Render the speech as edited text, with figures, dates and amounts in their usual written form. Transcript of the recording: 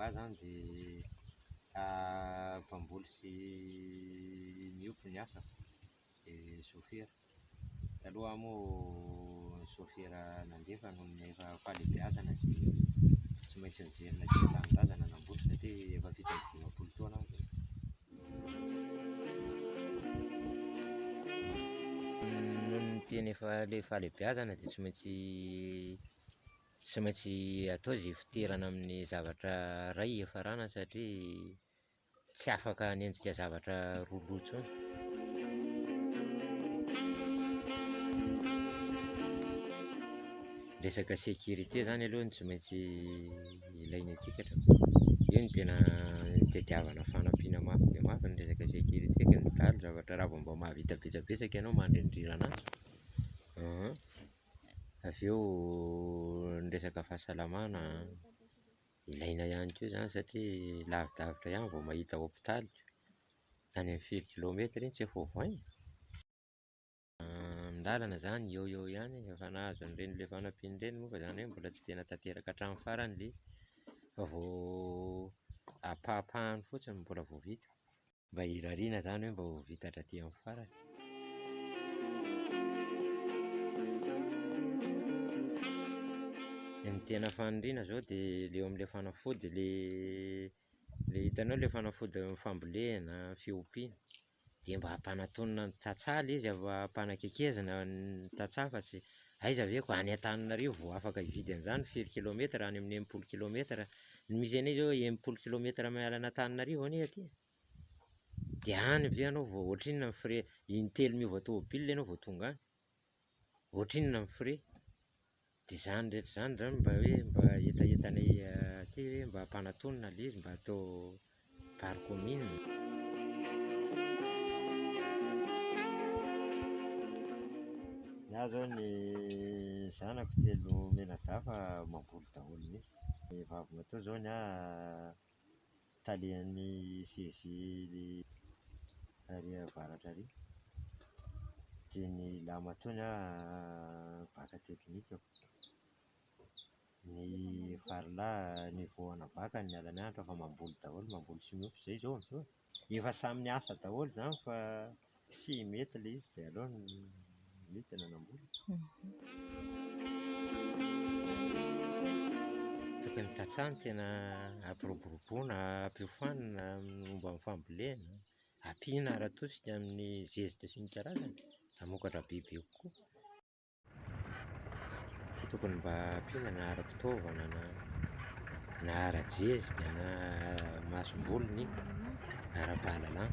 amboa zany dia mpamboly sy miompy ny asa dia sôfera. Taloha moa sôfera nandefa noho ny efa fahalehibeazana dia tsy maintsy miverina kely tanindrazana namboly satria efa vita ny 20 taona aho zay. Noho ny teny efa fahalehibeazana dia tsy maintsy atao izay fitoerana amin'ny zavatra iray iafarana satria tsy afaka hanenjika zavatra roa loha intsony. Resaka sécurité zany aloha no tsy maintsy ilainy aty ka hatrany. Io no tena tadiavana fanampiana mafy dia mafy ny resaka sécurité ka ny zavatra raha vao mba mahavita betsabetsaka ianao mandrindrina anazy. Avy eo ny resaka fahasalamana ilaina ihany koa zany satria lavidavitra ihany vao mahita hôpitaly, any amin'ny firy kilômetatra iny tsy efa ho voany. Ny lalana zany eo ihany efa nahazo an'ireny ilay fanampiana ireny moa fa izany hoe mbola tsy tena tanteraka hatramin'ny farany ilay fa vao ampahapahany fotsiny mbola vao vita, mba hirariana zany hoe mba ho vita hatratỳ amin'ny farany. Ny tena faniriana izao dia ilay eo amin'ilay fanafody ilay hitanao ilay fanafody fambolena, fiompiana dia mba hampanantonina ny tantsaha ilay izy, hampanakaikezina ny tantsaha fa tsy aiza ve ko any Antananarivo vao afaka hividy an'izany firy kilômetatra, any amin'ny 80 kilômetatra. Ny misy anay izao 80 kilômetatra miala an'Antananarivo anie aty, dia any ve ianao vao ohatrinona ny frais, in-telo miova tômôbila ianao vao tonga any, ohatrinona ny frais. Dia izany rehetra izany mba hoe mba entaentanay aty hoe mba hampanantonina ilay izy, mba hatao par commune. Iah zao ny zanako telo menadafa mamboly daholo mihitsy. Ny vavy tao izao ny ahy talian'ny CG ary avaratra ary. Dia ny lahy ny ahy baka teknika. Ny farilahy ny voana baka ny miala mianatra fa mamboly daholo, mamboly sy miompy izay izao amin'izao. Efa samy niasa daholo izany fa tsy mety ilay izy dia aleo ny mety ny hanamboly. Tokony tantsaha no tena hampiroboroboana, hampiofanina momba ny fambolena, hampiana ara-tosika amin'ny zezika sy ny karazany, hamokatra bebe kokoa. Tokony mba hampiana na ara-pitaovana na ara-jezika na masombolony, ara-pahalalana.